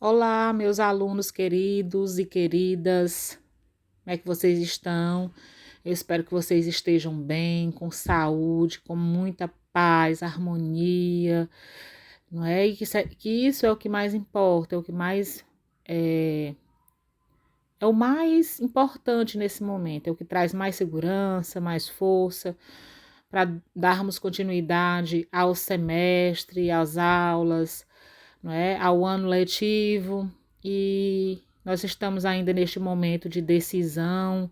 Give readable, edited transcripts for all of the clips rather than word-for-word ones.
Olá, meus alunos queridos e queridas, como é que vocês estão? Eu espero que vocês estejam bem, com saúde, com muita paz, harmonia, não é? E que isso é o que mais importa, é, é o mais importante nesse momento, é o que traz mais segurança, mais força para darmos continuidade ao semestre, às aulas, não é? Ao ano letivo, e nós estamos ainda neste momento de decisão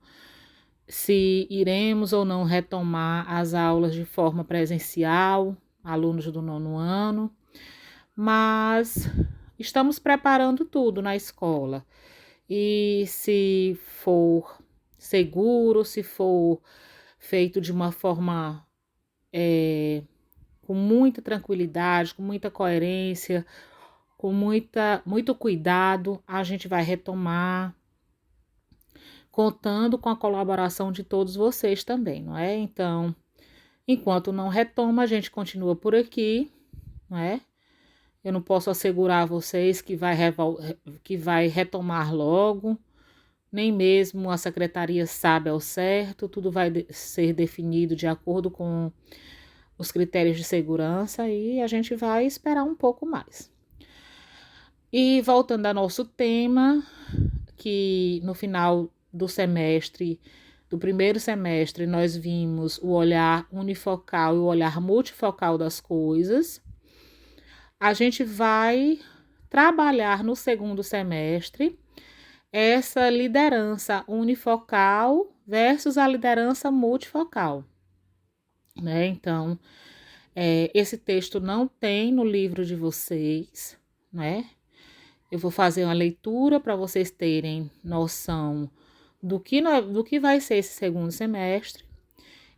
se iremos ou não retomar as aulas de forma presencial, alunos do nono ano, mas estamos preparando tudo na escola. E se for seguro, se for feito de uma forma com muita tranquilidade, com muita coerência, com muito cuidado, a gente vai retomar, contando com a colaboração de todos vocês também, não é? Então, enquanto não retoma, a gente continua por aqui, não é? Eu não posso assegurar a vocês que vai retomar logo, nem mesmo a secretaria sabe ao certo, tudo vai ser definido de acordo com os critérios de segurança e a gente vai esperar um pouco mais. E voltando ao nosso tema, que no final do semestre, do primeiro semestre, nós vimos o olhar unifocal e o olhar multifocal das coisas. A gente vai trabalhar no segundo semestre essa liderança unifocal versus a liderança multifocal, né? Então, esse texto não tem no livro de vocês, né? Eu vou fazer uma leitura para vocês terem noção do que vai ser esse segundo semestre.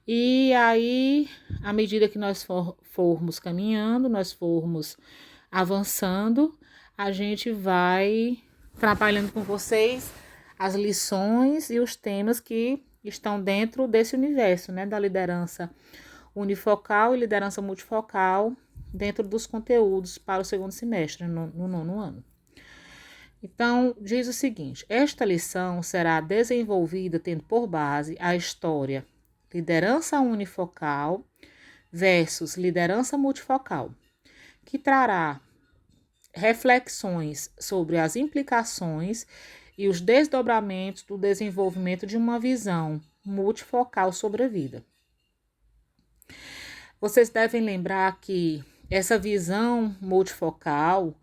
E aí, à medida que nós formos caminhando, nós formos avançando, a gente vai trabalhando com vocês as lições e os temas que estão dentro desse universo, né, da liderança unifocal e liderança multifocal dentro dos conteúdos para o segundo semestre, no nono ano. Então, diz o seguinte: esta lição será desenvolvida tendo por base a história liderança unifocal versus liderança multifocal, que trará reflexões sobre as implicações e os desdobramentos do desenvolvimento de uma visão multifocal sobre a vida. Vocês devem lembrar que essa visão multifocal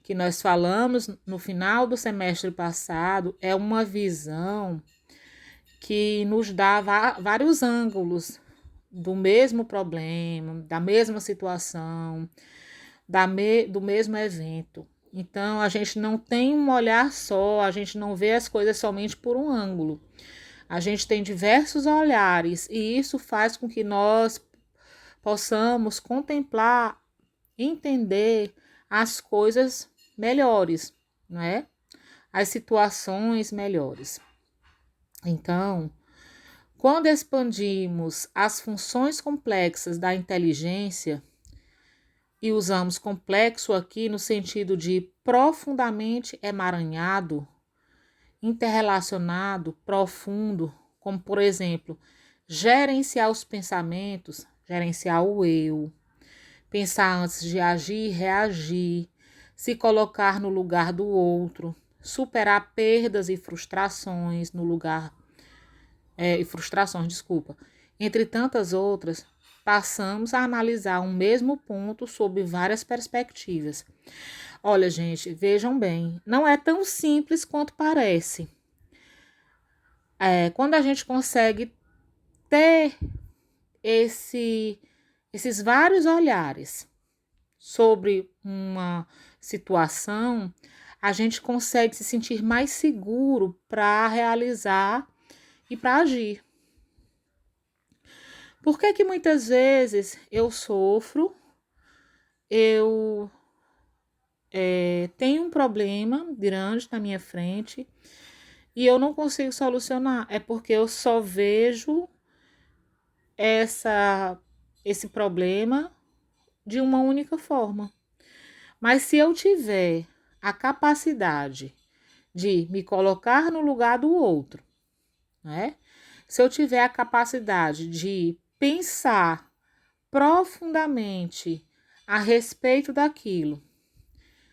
que nós falamos no final do semestre passado é uma visão que nos dá vários ângulos do mesmo problema, da mesma situação, do mesmo evento. Então, a gente não tem um olhar só, a gente não vê as coisas somente por um ângulo. A gente tem diversos olhares e isso faz com que nós possamos contemplar, entender as coisas melhores, não é? As situações melhores. Então, quando expandimos as funções complexas da inteligência, e usamos complexo aqui no sentido de profundamente emaranhado, interrelacionado, profundo, como por exemplo, gerenciar os pensamentos, gerenciar o eu, pensar antes de agir e reagir, se colocar no lugar do outro, superar perdas e frustrações entre tantas outras, passamos a analisar um mesmo ponto sob várias perspectivas. Olha, gente, vejam bem, não é tão simples quanto parece. Quando a gente consegue ter esses vários olhares sobre uma situação, a gente consegue se sentir mais seguro para realizar e para agir. Por que muitas vezes eu sofro, eu tenho um problema grande na minha frente e eu não consigo solucionar? É porque eu só vejo esse problema de uma única forma. Mas se eu tiver a capacidade de me colocar no lugar do outro, né? Se eu tiver a capacidade de pensar profundamente a respeito daquilo,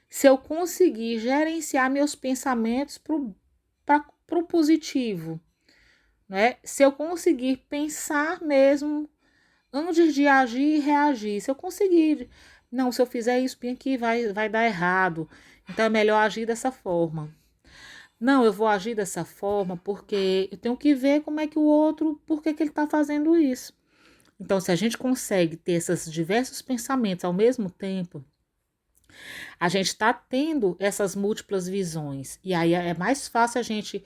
se eu conseguir gerenciar meus pensamentos para o positivo, né? Se eu conseguir pensar mesmo antes de agir e reagir, se eu conseguir, não, se eu fizer isso bem aqui vai dar errado, então é melhor agir dessa forma. Não, eu vou agir dessa forma porque eu tenho que ver como é que o outro, por que ele está fazendo isso. Então, se a gente consegue ter esses diversos pensamentos ao mesmo tempo, a gente está tendo essas múltiplas visões. E aí é mais fácil a gente,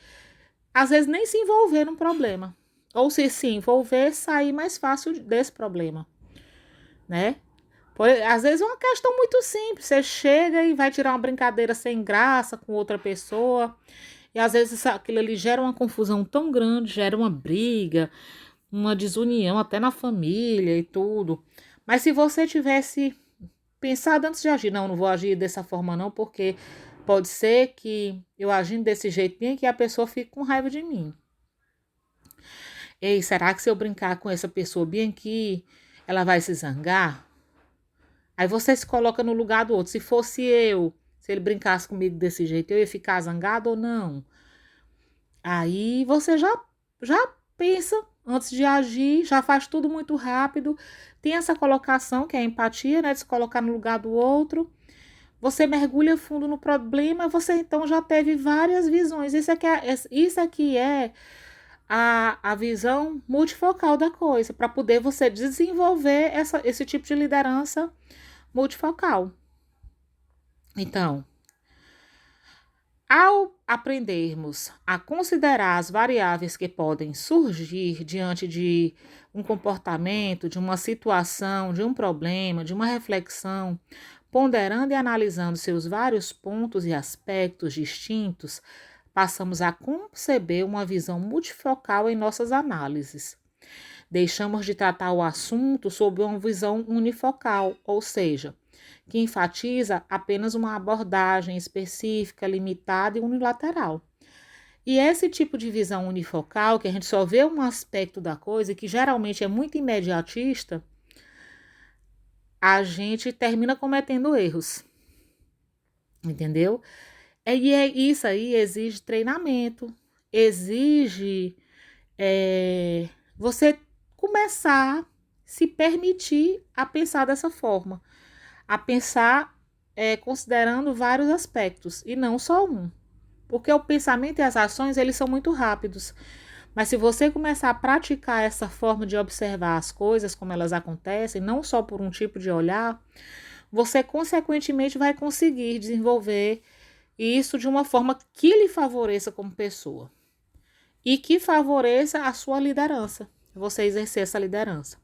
às vezes, nem se envolver num problema. Ou se envolver, sair mais fácil desse problema, né? Às vezes é uma questão muito simples. Você chega e vai tirar uma brincadeira sem graça com outra pessoa. E às vezes aquilo ali gera uma confusão tão grande, gera uma briga, uma desunião até na família e tudo. Mas se você tivesse pensado antes de agir, não vou agir dessa forma não, porque pode ser que eu agindo desse jeito bem que a pessoa fique com raiva de mim. Ei, será que se eu brincar com essa pessoa bem aqui, ela vai se zangar? Aí você se coloca no lugar do outro. Se fosse eu, se ele brincasse comigo desse jeito, eu ia ficar zangado ou não? Aí você já pensa antes de agir, já faz tudo muito rápido. Tem essa colocação, que é a empatia, né? De se colocar no lugar do outro. Você mergulha fundo no problema, você então já teve várias visões. Isso aqui é a visão multifocal da coisa, para poder você desenvolver esse tipo de liderança multifocal. Então, ao aprendermos a considerar as variáveis que podem surgir diante de um comportamento, de uma situação, de um problema, de uma reflexão, ponderando e analisando seus vários pontos e aspectos distintos, passamos a conceber uma visão multifocal em nossas análises. Deixamos de tratar o assunto sob uma visão unifocal, ou seja, que enfatiza apenas uma abordagem específica, limitada e unilateral. E esse tipo de visão unifocal, que a gente só vê um aspecto da coisa, que geralmente é muito imediatista, a gente termina cometendo erros. Entendeu? E isso aí exige treinamento, exige você começar a se permitir a pensar dessa forma. A pensar considerando vários aspectos e não só um. Porque o pensamento e as ações, eles são muito rápidos. Mas se você começar a praticar essa forma de observar as coisas como elas acontecem, não só por um tipo de olhar, você consequentemente vai conseguir desenvolver isso de uma forma que lhe favoreça como pessoa e que favoreça a sua liderança, você exercer essa liderança.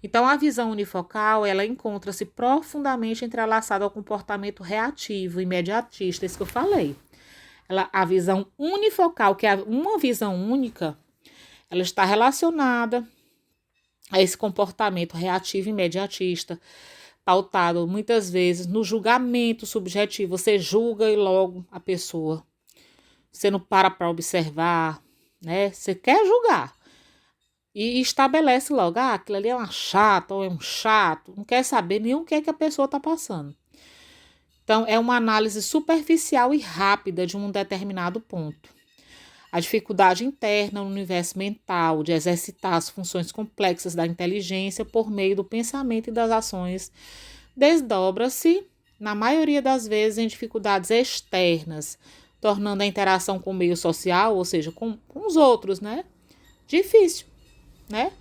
Então, a visão unifocal, ela encontra-se profundamente entrelaçada ao comportamento reativo, imediatista, isso que eu falei. A visão unifocal, que é uma visão única, ela está relacionada a esse comportamento reativo imediatista, pautado muitas vezes no julgamento subjetivo. Você julga e logo a pessoa. Você não para observar, né? Você quer julgar. E estabelece logo, aquilo ali é uma chata ou é um chato. Não quer saber nem o que é que a pessoa está passando. Então, é uma análise superficial e rápida de um determinado ponto. A dificuldade interna no universo mental de exercitar as funções complexas da inteligência por meio do pensamento e das ações desdobra-se, na maioria das vezes, em dificuldades externas, tornando a interação com o meio social, ou seja, com os outros, né? Difícil, né?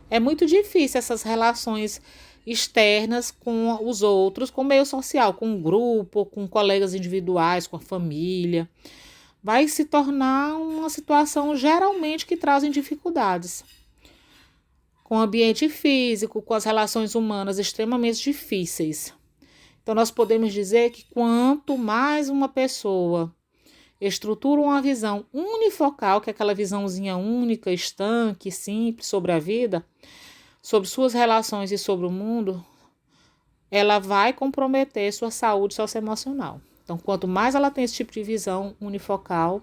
É muito difícil essas relações externas com os outros, com o meio social, com o grupo, com colegas individuais, com a família. Vai se tornar uma situação geralmente que trazem dificuldades. Com o ambiente físico, com as relações humanas extremamente difíceis. Então, nós podemos dizer que quanto mais uma pessoa estrutura uma visão unifocal, que é aquela visãozinha única, estanque, simples sobre a vida, sobre suas relações e sobre o mundo, ela vai comprometer sua saúde socioemocional. Então, quanto mais ela tem esse tipo de visão unifocal,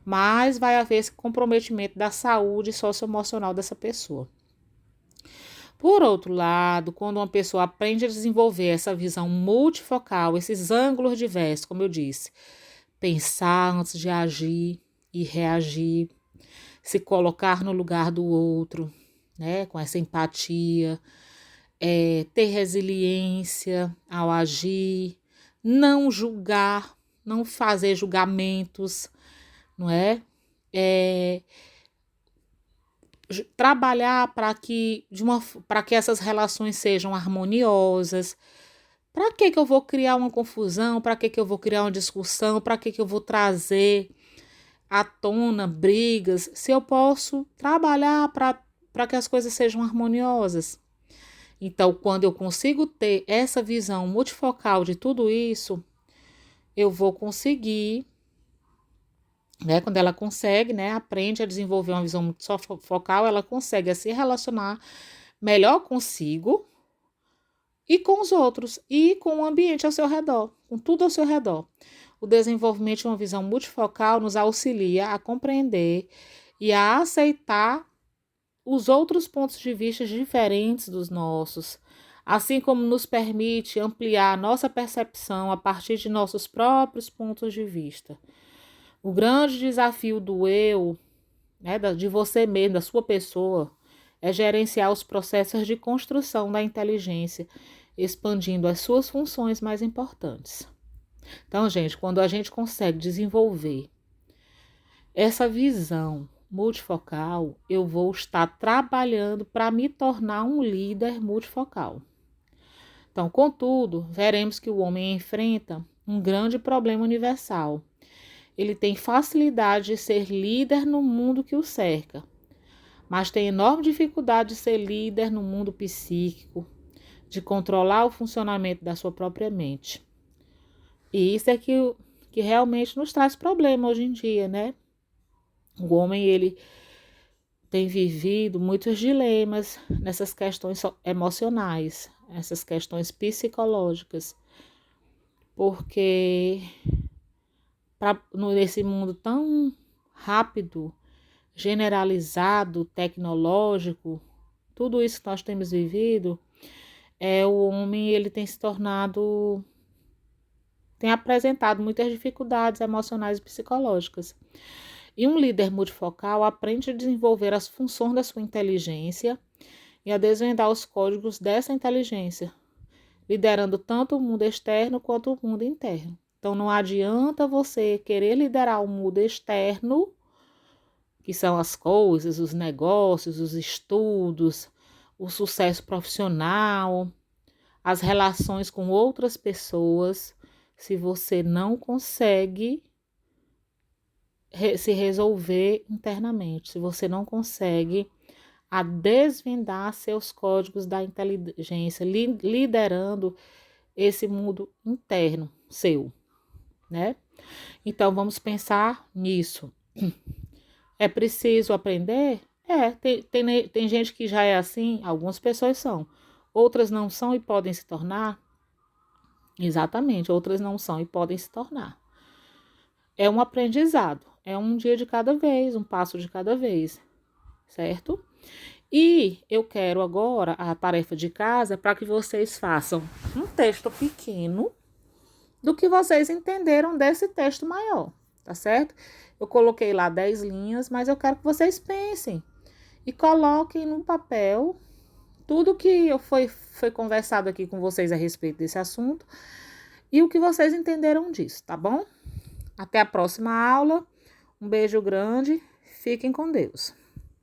mais vai haver esse comprometimento da saúde socioemocional dessa pessoa. Por outro lado, quando uma pessoa aprende a desenvolver essa visão multifocal, esses ângulos diversos, como eu disse, pensar antes de agir e reagir, se colocar no lugar do outro, né, com essa empatia, ter resiliência ao agir, não julgar, não fazer julgamentos, não é? Trabalhar para que essas relações sejam harmoniosas. Para que eu vou criar uma confusão? Para que eu vou criar uma discussão? Para que eu vou trazer à tona brigas? Se eu posso trabalhar para que as coisas sejam harmoniosas. Então, quando eu consigo ter essa visão multifocal de tudo isso, eu vou conseguir, né? Quando ela consegue, né? Aprende a desenvolver uma visão multifocal, ela consegue se relacionar melhor consigo e com os outros, e com o ambiente ao seu redor, com tudo ao seu redor. O desenvolvimento de uma visão multifocal nos auxilia a compreender e a aceitar os outros pontos de vista diferentes dos nossos, assim como nos permite ampliar nossa percepção a partir de nossos próprios pontos de vista. O grande desafio do eu, né, de você mesmo, da sua pessoa, é gerenciar os processos de construção da inteligência, expandindo as suas funções mais importantes. Então, gente, quando a gente consegue desenvolver essa visão multifocal, eu vou estar trabalhando para me tornar um líder multifocal. Então, contudo, veremos que o homem enfrenta um grande problema universal. Ele tem facilidade de ser líder no mundo que o cerca, mas tem enorme dificuldade de ser líder no mundo psíquico, de controlar o funcionamento da sua própria mente. E isso é que realmente nos traz problema hoje em dia, né? O homem, ele tem vivido muitos dilemas nessas questões emocionais, essas questões psicológicas, porque nesse mundo tão rápido, generalizado, tecnológico, tudo isso que nós temos vivido, o homem ele tem se tornado, tem apresentado muitas dificuldades emocionais e psicológicas. E um líder multifocal aprende a desenvolver as funções da sua inteligência e a desvendar os códigos dessa inteligência, liderando tanto o mundo externo quanto o mundo interno. Então, não adianta você querer liderar o mundo externo, que são as coisas, os negócios, os estudos, o sucesso profissional, as relações com outras pessoas, se você não consegue se resolver internamente, se você não consegue a desvendar seus códigos da inteligência, liderando esse mundo interno seu, né? Então, vamos pensar nisso. É preciso aprender? Tem gente que já é assim, algumas pessoas são, outras não são e podem se tornar. Exatamente, outras não são e podem se tornar. É um aprendizado, é um dia de cada vez, um passo de cada vez, certo? E eu quero agora a tarefa de casa para que vocês façam um texto pequeno do que vocês entenderam desse texto maior, tá certo? Eu coloquei lá 10 linhas, mas eu quero que vocês pensem e coloquem no papel tudo que foi conversado aqui com vocês a respeito desse assunto e o que vocês entenderam disso, tá bom? Até a próxima aula. Um beijo grande. Fiquem com Deus.